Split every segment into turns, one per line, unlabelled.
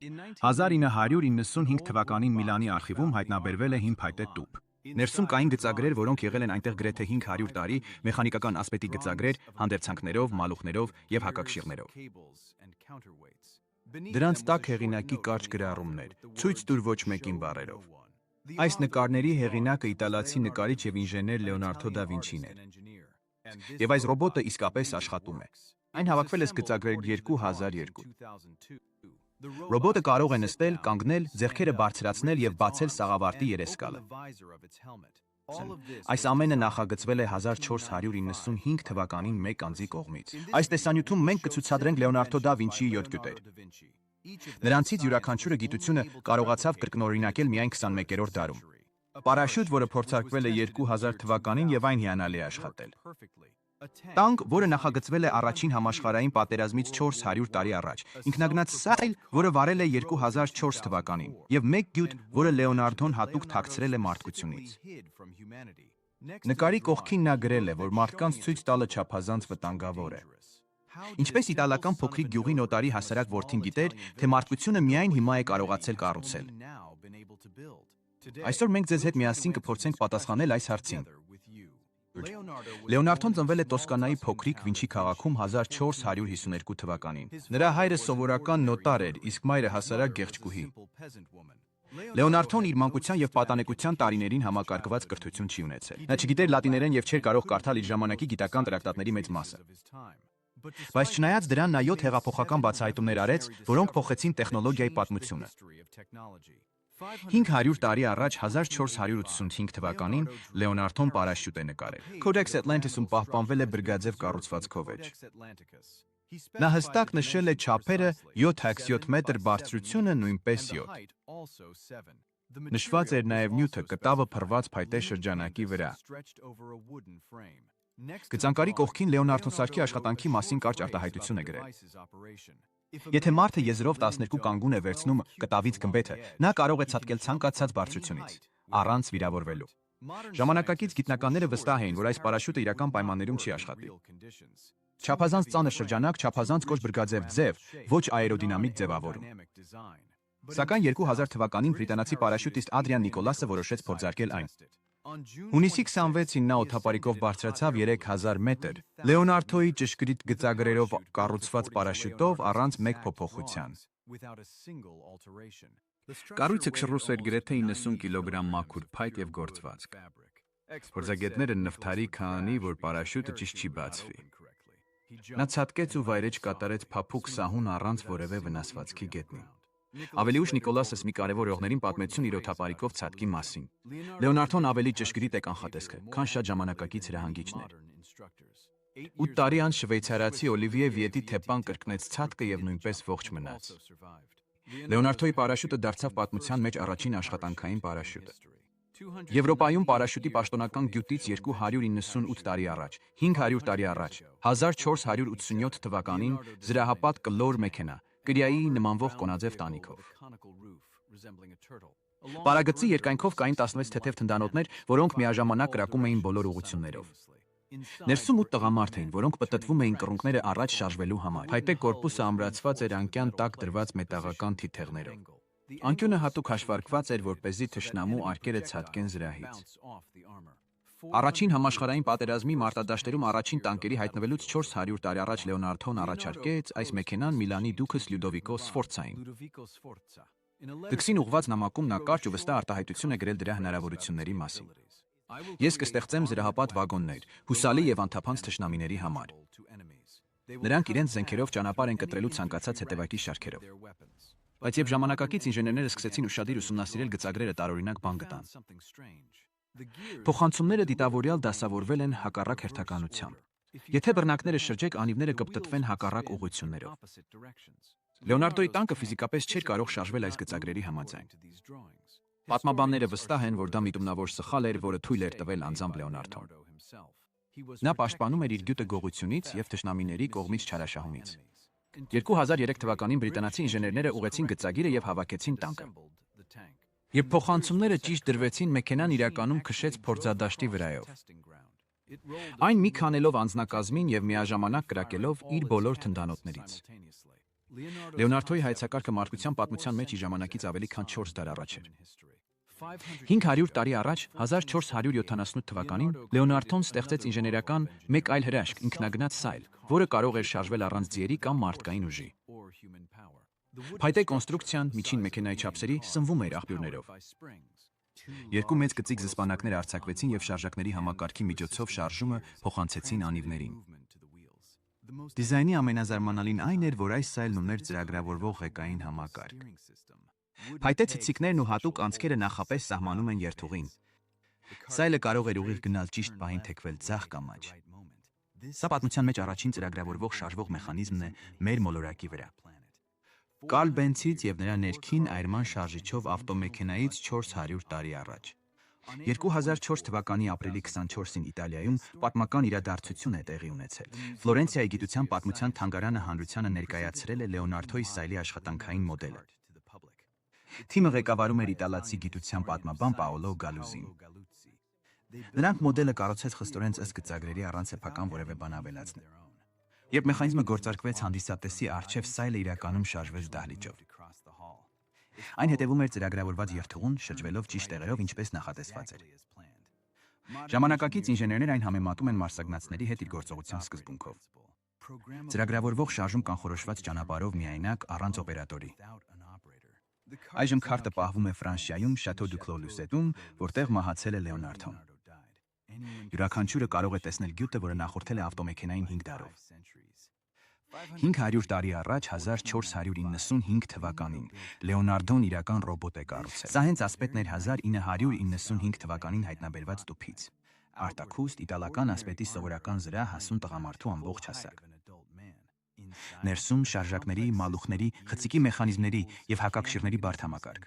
1995 թվականին Միլանի արխիվում հայտնաբերվել է հին փայտե տուփ։ Ներսում կային գծագրեր, որոնք եղել են այնտեղ գրեթե 500 տարի, մեխանիկական ասպետի գծագրեր, հանդերձանքներով, մալուխներով եւ հակակշիռներով։ Դրանց տակ հեղինակի կարճ գրառումներ, ցույց տուր ոչ մեկին բառերով։ Այս նկարների հեղինակը իտալացի նկարիչ եւ ինժեներ Լեոնարդո դա Վինչին էր։ Եվ այս ռոբոտը իսկապես աշխատում է։ Այն հավաքվել է գծագրեր 2002։ Ռոբոտը կարող է նստել, կանգնել, ձեռքերը բարձրացնել եւ բացել սաղավարտի երեսկալը։ Այս ամենը նախագծվել է 1495 թվականին մեկ անձի կողմից։ Այս տեսանյութում մենք կցուցադրենք Լեոնարդո դա Վինչիի 7 գյուտեր։ Նրանցից յուրաքանչյուրը գիտությունը կարողացավ կրկնօրինակել միայն 21-րդ դարում։ Պարաշյուտ, որը փորձարկվել է 2000 թվականին եւ այն հիանալի է աշխատել։ Տանկ, որը նախագծվել է առաջին համաշխարհային պատերազմից 400 տարի առաջ, ինքնագնաց սայլ, որը վարել է 2004 թվականին, եւ մեկ գյուտ, որը Լեոնարդոն հատուկ թաքցրել է մարդկությունից։ Նկարի կողքին նա գրել է, որ մարդկանց ցույց տալը չափազանց վտանգավոր է։ Ինչպես իտալական փոքրիկ գյուղի նոտարի հասարակ որդին գիտեր, թե մարդկությունը միայն հիմա է կարողացել կառուցել։ Այսօր մենք ձեզ հետ միասին կփորձենք պատասխանել այս հարցին։ Լեոնարդոն ծնվել է Տոսկանայի փոքրիկ Վինչի քաղաքում 1452 թվականին։ Նրա հայրը սովորական նոտար էր, իսկ մայրը հասարակ գեղեցկուհի։ Լեոնարդոն իր մանկության եւ պատանեկության տարիներին համակարգված կրթություն չի ունեցել։ Նա չգիտեր լատիներեն եւ չէր կարող կարդալ իր ժամանակի գիտական տրակտատների մեծ մասը։ Բայց չնայած դրան նա 7 հեղափոխական բացահայտումներ արեց, որոնք փոխեցին տեխնոլոգիայի պատմությունը։ 500 տարի առաջ 1485 թվականին Լեոնարդոն պարաշյուտ է նկարել։ Codex Atlantis-ում պահպանվել է բրգաձև կառուցվածքով էջ։ Նա հստակ նշել է չափերը 7x7 մետր, բարձրությունը նույնպես 7։ Նշված էր նաև նյութը կտավը փռված փայտե շրջանակի վրա։ Գծանկարի կողքին Լեոնարդոն Սարքի աշխատանքի մասին կարճ արտահայտություն է գրել։ Եթե մարդը եզրով 12 կանգուն է վերցնում կտավից գմբեթը, նա կարող է ցատկել ցանկացած բարձրությունից, առանց վիրավորվելու։ Ժամանակակից գիտնականները վստահ էին, որ այս պարաշյուտը իրական պայմաններում չի աշխատի։ Չափազանց ծանր շրջանակ, չափազանց կոշտ բրգաձև ձև, ոչ աերոդինամիկ ձևավորում։ Սակայն 2000 թվականին բրիտանացի պարաշյուտիստ Ադրիան Նիկոլասը որոշեց փորձարկել այն։ Հունիսի 26-ին նա օդապարիկով բարձրացավ 3000 մետր, Լեոնարդոյի ճշգրիտ գծագրերով կառուցված պարաշյուտով առանց մեկ փոփոխության։ Կառույցը քշռուս էր գրեթե 90 կիլոգրամ մաքուր փայտ եւ գործվածք։ Փորձագետները նվթարի քանի, որ պարաշյուտը ճիշտ չի բացվի։ Նա ցատկեց ու վայրեջ կատարեց փափուկ սահուն առանց որևէ վնասվածքի գետնի։ Ավելի ուշ Նիկոլասս մի կարևոր օրհներին պատմեցին իր օդապարիկով ցատկի մասին։ Լեոնարդոն ավելի ճշգրիտ է կանխատեսքը, քան շատ ժամանակակից հրահանգիչներ։ 8 տարի անց շվեյցարացի Օլիվիե Վիետի թեպան կրկնեց ցատկը եւ նույնպես ողջ մնաց։ Լեոնարդոյի պարաշյուտը դարձավ պատմության մեջ առաջին աշխատանքային պարաշյուտը։ Եվրոպայում պարաշյուտի պաշտոնական գյուտից 298 տարի առաջ, 500 տարի առաջ, 1487 թվականին զրահապատ կլոր մեքենա կրիայի նմանվող կոնաձև տանիքով։ Պարագծի երկայնքով կային 16 թեթև թնդանոթներ, որոնք միաժամանակ կրակում էին բոլոր ուղղություններով։ Ներսում 8 տղամարդ էին, որոնք պտտվում էին կռունկները առաջ շարժվելու համար։ Փայտե կորպուսը ամրացված էր անկյան տակ դրված մետաղական թիթեղներով։ Անկյունը հատուկ հաշվարկված էր, որպեսզի թշնամու արկերը ցատկեն զրահից։ Առաջին համաշխարհային պատերազմի մարտադաշտերում առաջին տանկերի հայտնվելուց 400 տարի առաջ Լեոնարդոն առաջարկեց այս մեքենան Միլանի դուքս Լյուդովիկո Սֆորցային։ Դքսին ուղված նամակում նա կարճ ու վստահ արտահայտություն է գրել դրա հնարավորությունների մասին։ Ես կստեղծեմ զրահապատ վագոններ, հուսալի եւ անթափանց թշնամիների համար։ Նրանք իրենց զենքերով ճանապարհ են կտրելու ցանկացած հետևակի շարքերով։ Բայց երբ ժամանակակից ինժեներները սկսեցին ուշադիր ուսումնասիրել գծագրերը, տարօրինակ բան գտան։ Փոխանցումները դիտավորյալ դասավորվել են հակառակ հերթականությամբ։ Եթե բռնակները շրջեք, անիվները կպտտվեն հակառակ ուղղություններով։ Լեոնարդոյի տանկը ֆիզիկապես չէր կարող շարժվել այս գծագրերի համաձայն։ Պատմաբանները վստահ են, որ դա միտումնավոր սխալ էր, որը թույլ էր տվել անձամբ Լեոնարդոն։ Նա պաշտպանում էր իր գյուտը գողությունից եւ թշնամիների կողմից չարաշահումից։ 2003 թվականին բրիտանացի ինժեներները ուղեցին գծագիրը եւ հավաքեցին տանկը։ Երբ փոխանցումները ճիշտ դրվեցին, մեքենան իրականում քշեց փորձադաշտի վրայով։ Այն մի քանելով անձնակազմին եւ միաժամանակ կրակելով իր բոլոր թնդանոթներից։ Լեոնարդոյի հայեցակարգը մարդկության պատմության մեջ իր ժամանակից ավելի քան 4 դար առաջ էր։ 500 տարի առաջ 1478 թվականին Լեոնարդոն ստեղծեց ինժեներական մեկ այլ հրաշք՝ ինքնագնաց սայլ, որը կարող էր շարժվել առանց ձիերի կամ մարդկային ուժի։ Փայտե կոնստրուկցիան միջին մեքենայի չափսերի սնվում էր աղբյուրներով։ Երկու մեծ գծիկ զսպանակներ արձակվեցին եւ շարժակների համակարգի միջոցով շարժումը փոխանցեցին անիվներին։ Դիզայնի ամենազարմանալին այն էր, որ այս սայլն ուներ ծրագրավորվող ղեկային համակարգ։ Փայտե ցցիկներն ու հատուկ անցքերը նախապես սահմանում են երթուղին։ Սայլը կարող էր ուղիղ գնալ ճիշտ պահին թեքվել ձախ կամ աջ։ Սա պատմության մեջ առաջին ծրագրավորվող շարժվող մեխանիզմն է մեր մոլորակի վրա։ Կարլ Բենցից եւ նրա ներքին այրման շարժիչով ավտոմեքենայից 400 տարի առաջ։ 2004 թվականի ապրիլի 24-ին Իտալիայում պատմական իրադարձություն է տեղի ունեցել։ Ֆլորենցիայի գիտության պատմության թանգարանը հանրությանը ներկայացրել է Լեոնարդոյի սայլի աշխատանքային մոդելը։ Թիմը ղեկավարում էր իտալացի գիտության պատմաբան Պաոլո Գալուզին։ Նրանք մոդելը կառուցեց խստորեն ըստ գծագրերի առանց սեփական որևէ բան ավելացնել։ Երբ մեխանիզմը գործարկվեց հանդիսատեսի առջև, սայլը իրականում շարժվեց դահլիճով։ Այն հետևում էր ծրագրավորված երթուղուն, շրջվելով ճիշտ տեղերով, ինչպես նախատեսված էր։ Ժամանակակից ինժեներներ այն համեմատում են մարսագնացների հետ իր գործողության սկզբունքով։ Ծրագրավորվող շարժում կանխորոշված ճանապարհով միայնակ, առանց օպերատորի։ Այժմ քարտը պահվում է Ֆրանսիայում Շաթո դու Քլոլուսետում, որտեղ մահացել է Լեոնարդոն։ Յուրաքանչյուրը կարող է տեսնել գյուտը, որը նախորդել է ավտոմեքենային 5 դարով։ 500 տարի առաջ 1495 թվականին Լեոնարդոն իրական ռոբոտ է կառուցել։ Սա հենց ասպետն էր 1995 թվականին հայտնաբերված տուփից։ Արտաքուստ իտալական ասպետի սովորական զրահ հասուն տղամարդու ամբողջ հասակ։ Ներսում շարժակների, մալուխների, խցիկի մեխանիզմների եւ հակակշիռների բարդ համակարգ։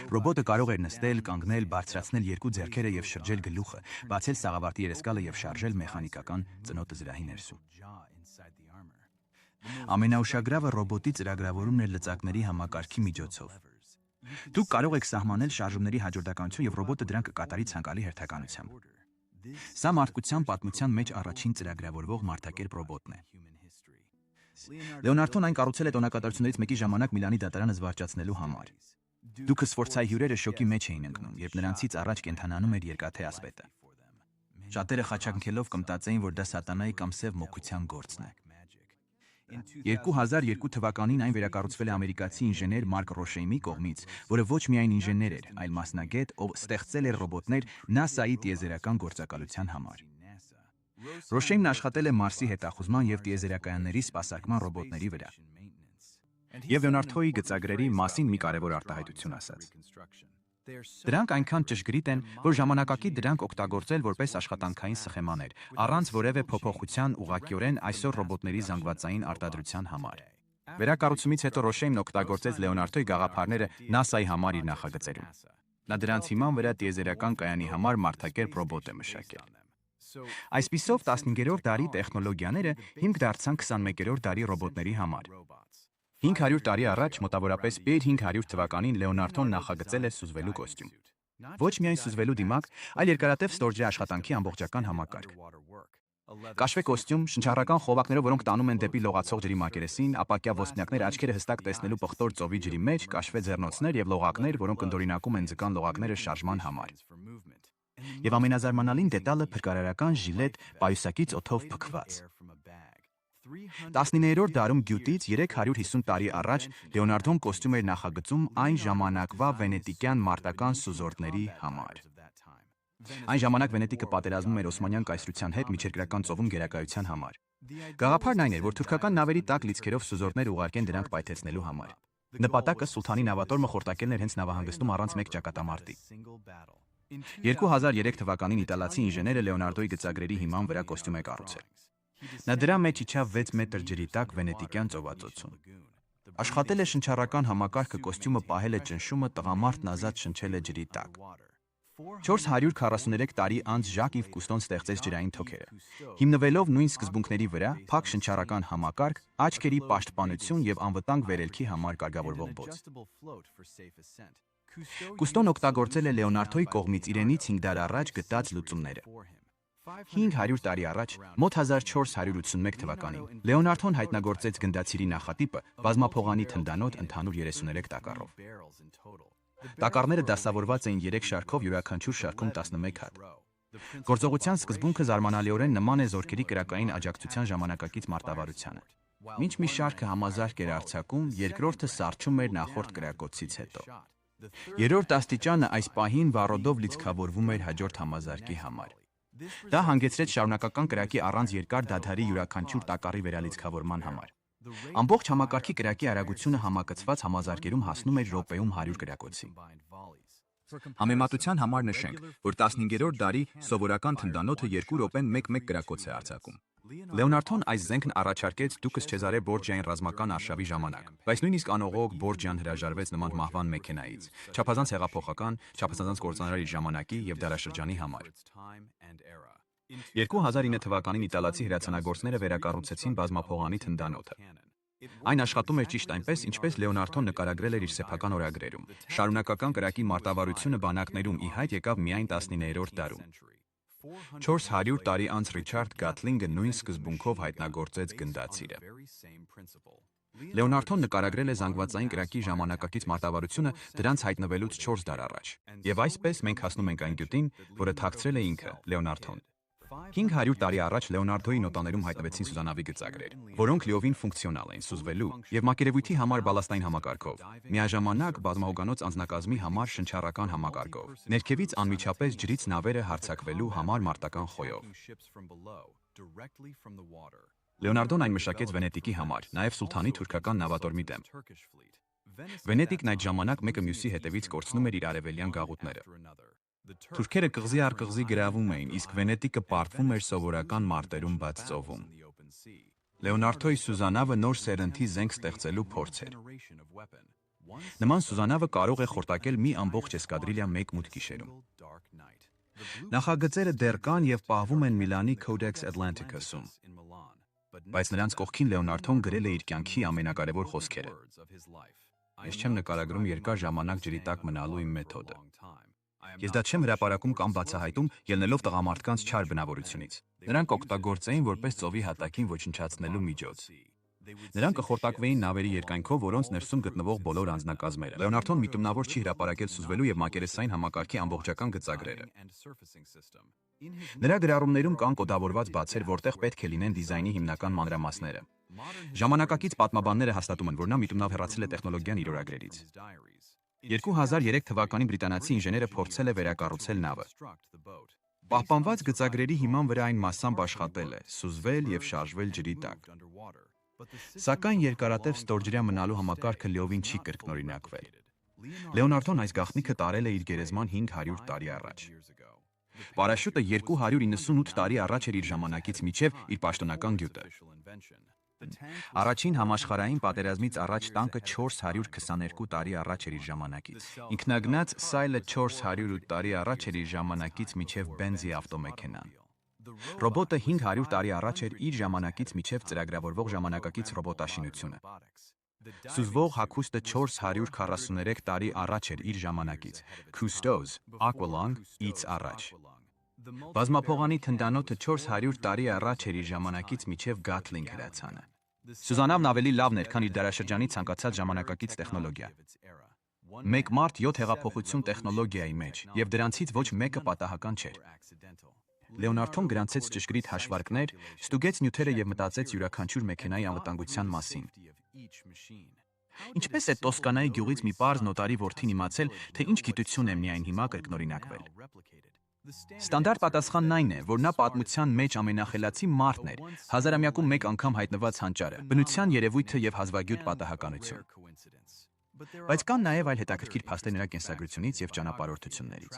Ռոբոտը կարող էր նստել, կանգնել, բարձրացնել երկու ձեռքերը եւ շրջել գլուխը, բացել սաղավարտի երեսկալը եւ շարժել մեխանիկական ծնոտը զրահի ներսում։ Ամենաուշագրավը ռոբոտի ծրագրավորումն էր լծակների համակարգի միջոցով։ Դուք կարող եք սահմանել շարժումների հաջորդականություն եւ ռոբոտը դրանք կկատարի ցանկալի հերթականությամբ։ Սա մարդկության պատմության մեջ առաջին ծրագրավորվող մարդակերպ ռոբոտն է։ Լեոնարդոն այն կառուցել է տոնակատարություններից մեկի ժամանակ Միլանի դատարանը զվարճացնելու համար։ Դուք սֆորցայի հյուրերը շոկի մեջ էին ընկնում, երբ նրանցից առաջ կենթանանում էր երկաթե ասպետը։ Շատերը խաչակնքելով կմտածեին, որ դա սատանայի կամ սև մոգության գործն է։ 2002 թվականին այն վերակառուցվել է ամերիկացի ինժեներ Մարկ Ռոշեյմի կողմից, որը ոչ միայն ինժեներ էր, այլ մասնագետ, ով ստեղծել էր ռոբոտներ ՆԱՍԱ-ի տիեզերական գործակալության համար։ Ռոշեյմն աշխատել է Մարսի հետախուզման եւ տիեզերականների սպասարկման ռոբոտների վրա։ Եվ Լեոնարդոյի գծագրերի մասին մի կարևոր արտահայտություն ասաց։ Դրանք այնքան ճշգրիտ են, որ ժամանակակից դրանք օգտագործել որպես աշխատանքային սխեմաներ, առանց որևէ փոփոխության ուղղակիորեն այսօր ռոբոտների զանգվածային արտադրության համար։ Վերակառուցումից հետո Ռոշեյմն օգտագործեց Լեոնարդոյի գաղափարները ՆԱՍԱ-ի համար իր նախագծերում։ Նա դրանց հիման վրա տիեզերական կայանի համար մարդակերպ ռոբոտ է մշակել։ Այսպիսով 15-րդ դարի տեխնոլոգիաները հիմք դարձան 21-րդ դարի ռոբոտների համար։ 500 տարի առաջ, մոտավորապես 500 թվականին Լեոնարդոն նախագծել է սուզվելու կոստյում։ Ոչ միայն սուզվելու դիմակ, այլ երկարատև ստորջրյա աշխատանքի ամբողջական համակարգ։ Կաշվե կոստյում, շնչառական խողովակներով, որոնք տանում են դեպի լողացող ջրի մակերեսին, ապակյա ոսպնյակներ աչքերը հստակ տեսնելու պղտոր ծովի ջրի մեջ, կաշվե ձեռնոցներ եւ լողակներ, որոնք ընդօրինակում են ձկան լողակները շարժման համար։ Եվ ամենազարմանալին դետալը փրկարարական ժիլետ պայուսակից օդով փքված։ 19-րդ դարում գյուտից 350 տարի առաջ Լեոնարդոն կոստյում էր նախագծում այն ժամանակվա վենետիկյան մարտական սուզորդների համար։ Այն ժամանակ Վենետիկը պատերազմում էր Օսմանյան կայսրության հետ Միջերկրական ծովում գերակայության համար։ Գաղափարն այն էր, որ թուրքական նավերի տակ լիցքերով սուզորդներ ուղարկեն դրանք պայթեցնելու համար։ Նպատակը սուլթանի նավատորմը խորտակելն էր հենց նավահանգստում առանց մեկ ճակատամարտի։ 2003 թվականին իտալացի ինժեները Լեոնարդոյի գծագրերի հիման վրա կոստյում է կառուցել։ Նա դրա մեջ իջավ 6 մետր ջրի տակ Վենետիկյան ծովածոցում։ Աշխատել է շնչառական համակարգը, կոստյումը պահել է ճնշումը, տղամարդն ազատ շնչել է ջրի տակ։ 443 տարի անց Ժակ Իվ Կուստոն ստեղծեց ջրային թոքերը։ Հիմնվելով նույն սկզբունքների վրա, փակ շնչառական համակարգ, աչքերի պաշտպանություն եւ անվտանգ վերելքի համար կարգավորվող բոց։ Կուստոն օգտագործել է Լեոնարդոյի կողմից իրենից 5 դար առաջ գտած լուծումները։ 500 տարի առաջ, մոտ 1481 թվականին, Լեոնարդոն հայտնագործեց գնդացիրի նախատիպը բազմափողանի թնդանոթ ընդհանուր 33 տակառով։ Տակառները դասավորված էին 3 շարքով, յուրաքանչյուր շարքում 11 հատ։ Գործողության սկզբունքը զարմանալիորեն նման է զորքերի կրակային աջակցության ժամանակակից մարտավարությանը։ Մինչ մի շարքը համազարկ էր արձակում, երկրորդը սառչում էր նախորդ կրակոցից հետո։ Երրորդ աստիճանը այս պահին վառոդով լիցքավորվում էր հաջորդ համազարկի համար։ Դա հանգեցրեց շարունակական կրակի առանց երկար դադարի յուրաքանչյուր տակառի վերալիցքավորման համար։ Ամբողջ համակարգի կրակի արագությունը համակցված համազարկերում հասնում էր րոպեում 100 կրակոցի։
Համեմատության համար նշենք, որ 15-րդ դարի սովորական թնդանոթը 2 րոպեն 1-1 կրակոց է արձակում։
Լեոնարդոն այս զենքն առաջարկեց Դուկաս Չեզարե Բորջիային ռազմական արշավի ժամանակ, բայց նույնիսկ անողոք Բորջիան հրաժարվեց նման մահվան մեքենայից, չափազանց հեղափոխական, չափազանց կործանարար իր ժամանակի եւ դարաշրջանի համար։ 2009 թվականին իտալացի հրացանագործները վերակառուցեցին բազմափողանի թնդանոթը։ Այն աշխատում էր ճիշտ այնպես, ինչպես Լեոնարդոն նկարագրել էր իր սեփական օրագրերում։ Շարունակական կրակի մարտավարությունը բանակներում ի հայտ եկավ միայն 19-րդ դարում։ 400 տարի անց Ռիչարդ Գաթլինգը նույն սկզբունքով հայտնագործեց գնդացիրը։ Լեոնարդոն նկարագրել է զանգվածային կրակի ժամանակակից մարտավարությունը դրանց հայտնվելուց 4 դար առաջ։ Եվ այսպես մենք հասնում ենք այն գյուտին, որը թաքցրել է ինքը Լեոնարդոն։ 500 տարի առաջ Լեոնարդոյի նոտաներում հայտնվեցին սուզանավի գծագրեր, որոնք լիովին ֆունկցիոնալ են, սուզվելու եւ մակերևույթի համար բալաստային համակարգով, միաժամանակ բազմահոգանոց անձնակազմի համար շնչառական համակարգով, ներքևից անմիջապես ջրից նավերը հարձակվելու համար մարտական խոյով։ Լեոնարդոն այն մշակեց Վենետիկի համար, նաեւ սուլթանի թուրքական նավատորմի դեմ։ Վենետիկն այդ ժամանակ մեկը մյուսի հետևից կորցնում էր իր արևելյան գաղութները։ Թուրքերը կղզի առ կղզի գրավում էին, իսկ Վենետիկը պարտվում էր սովորական մարտերում բաց ծովում։ Լեոնարդոյի սուզանավը նոր սերնդի զենք ստեղծելու փորձ էր։ Նման սուզանավը կարող է խորտակել մի ամբողջ էսկադրիլիա մեկ մութ գիշերում։ Նախագծերը դեռ կան եւ պահվում են Միլանի Codex Atlanticus-ում։ Բայց նրանց կողքին Լեոնարդոն գրել է իր կյանքի ամենակարևոր խոսքերը։ Ես չեմ նկարագրում երկար ժամանակ ջրի տակ մնալու իմ մեթոդը։ Ես դա չեմ հրապարակում կամ բացահայտում, ելնելով տղամարդկանց չար բնավորությունից։ Նրանք օգտագործեին որպես ծովի հատակին ոչնչացնելու միջոց։ Նրանք կխորտակվեին նավերի երկայնքով, որոնց ներսում գտնվող բոլոր անձնակազմերը։ Լեոնարդոն միտումնավոր չի հրապարակել սուզվելու եւ մակերեսային համակարգի ամբողջական գծագրերը։ Նրա գրառումներում կան կոդավորված բացեր, որտեղ պետք է լինեն դիզայնի հիմնական մանրամասները։ Ժամանակակից պատմաբանները հաստատում են, որ նա միտումնավ հեռացել է տեխնոլոգիան իր օրագրերից։ 2003 թվականին բրիտանացի ինժեները փորձել է վերակառուցել նավը։ Պահպանված գծագրերի հիման վրա այն մասամբ աշխատել է, սուզվել եւ շարժվել ջրի տակ։ Սակայն երկարատև ստորջրյա մնալու համակարգը լիովին չի կրկնօրինակվել։ Լեոնարդոն այս գաղտնիքը տարել է իր գերեզման 500 տարի առաջ։ Պարաշյուտը 298 տարի առաջ էր իր ժամանակից մինչև իր պաշտոնական գյուտը։ Առաջին համաշխարհային պատերազմից առաջ տանկը 422 տարի առաջ էր իր ժամանակից։ Ինքնագնաց սայլը 408 տարի առաջ էր իր ժամանակից մինչև Բենզի ավտոմեքենան։ Ռոբոտը 500 տարի առաջ էր իր ժամանակից մինչև ծրագրավորվող ժամանակակից ռոբոտաշինությունը։ Սուզվող հագուստը 443 տարի առաջ էր իր ժամանակից։ Cousteau's Aqualung ից առաջ։ Բազմափողանի թնդանոթը 400 տարի առաջ էր իր ժամանակից մինչև Գաթլինգ հրացանը։ Սուզանավն ավելի լավն էր, քան իր դարաշրջանի ցանկացած ժամանակակից տեխնոլոգիա։ Մեկ մարդ 7 հեղափոխություն տեխնոլոգիայի մեջ, եւ դրանցից ոչ մեկը պատահական չէր։ Լեոնարդոն գրանցեց ճշգրիտ հաշվարկներ, ստուգեց նյութերը եւ մտածեց յուրաքանչյուր մեքենայի անվտանգության մասին։ Ինչպես է Տոսկանայի գյուղից մի պարզ նոտարի որդին իմացել, թե ինչ գիտություն է միայն հիմա կրկնօրինակվել։ Ստանդարտ պատասխանն այն է, որ նա պատմության մեջ ամենախելացի մարդն էր, հազարամյակում մեկ անգամ հայտնված հանճարը, բնության երևույթը եւ հազվագյուտ պատահականություն։ Բայց կան նաեւ այլ հետաքրքիր փաստեր նրա կենսագրությունից եւ ճանապարհորդություններից։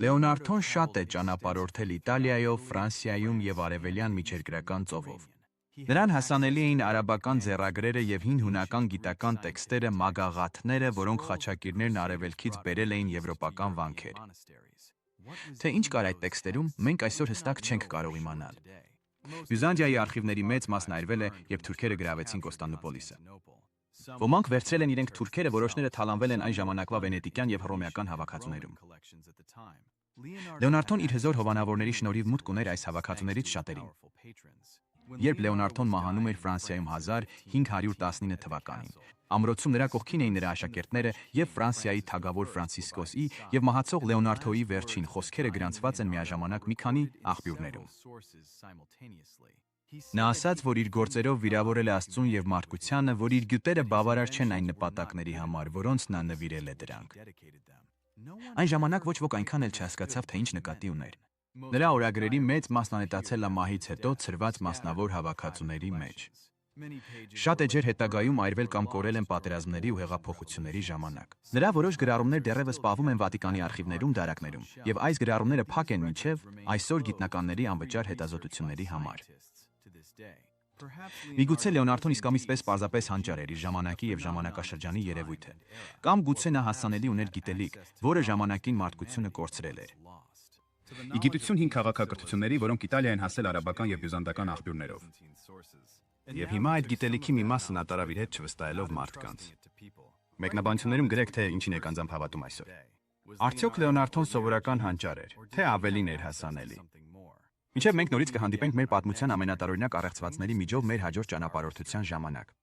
Լեոնարդոն շատ է ճանապարհորդել Իտալիայով, Ֆրանսիայում եւ Արևելյան միջերկրական ծովով։ Նրան հասանելի էին արաբական ձեռագրերը եւ հին հունական գիտական տեքստերը, մագաղաթները, որոնք խաչակիրներն արևելքից բերել էին եվրոպական վանքեր։ Թե ինչ կար այդ տեքստերում, մենք այսօր հստակ չենք կարող իմանալ։ Բյուզանդիայի արխիվների մեծ մասն այրվել է, երբ թուրքերը գրավեցին Կոստանդնուպոլիսը։ Ոմանք վերցրել են իրենք թուրքերը, որոշները թալանվել են այն ժամանակվա վենետիկյան եւ հռոմեական հավաքածուներում։ Լեոնարդոն իր հզոր հովանավորների շնորհիվ մուտք ուներ այս հավաքածուներից շատերին։ Երբ Լեոնարդոն մահանում էր Ֆրանսիայում 1519 թվականին, ամրոցում նրա կողքին էին նրա աշակերտները եւ Ֆրանսիայի թագավոր Ֆրանցիսկոս I եւ մահացող Լեոնարդոյի վերջին խոսքերը գրանցված են միաժամանակ մի քանի աղբյուրներում։ Նա ասաց, որ իր գործերով վիրավորել է Աստծուն եւ մարդկությանը, որ իր գյուտերը բավարար չեն այն նպատակների համար, որոնց նա նվիրել է դրանք։ Այն ժամանակ ոչ ոք այնքան էլ չհասկացավ, թե ինչ նկատի ուներ։ Նրա օրագրերի մեծ մասն անհետացել է մահից հետո ցրված մասնավոր հավաքածուների մեջ։ Շատ էջեր հետագայում այրվել կամ կորել են պատերազմների ու հեղափոխությունների ժամանակ։ Նրա որոշ գրառումներ դեռևս պահվում են Վատիկանի արխիվներում, դարակներում, եւ այս գրառումները փակ են մինչև այսօր գիտնականների անվճար հետազոտությունների համար։ Միգուցե Լեոնարդոն իսկամիցպես պարզապես հանճար էր իր ժամանակի եւ ժամանակաշրջանի երևույթը, կամ գուցե նա հասանելի ուներ գիտելիք, որը ժամանակին մարդկությունը կորցրել էր։
Ի գիտություն 5 քաղաքակրթությունների, որոնք Իտալիա են հասել արաբական եւ բյուզանդական աղբյուրներով։ Եվ հիմա այդ գիտելիքի մի մասը նա տարավ իր հետ չվստահելով մարդկանց։ Մեկնաբանություններում գրեք, թե ինչին եք անձամբ հավատում այսօր։ Արդյոք Լեոնարդոն սովորական հանճար էր, թե ավելին էր հասանելի։ Մինչև մենք նորից կհանդիպենք մեր պատմության ամենատարօրինակ առեղծվածների միջով մեր հաջորդ ճանապարհորդության ժամանակ։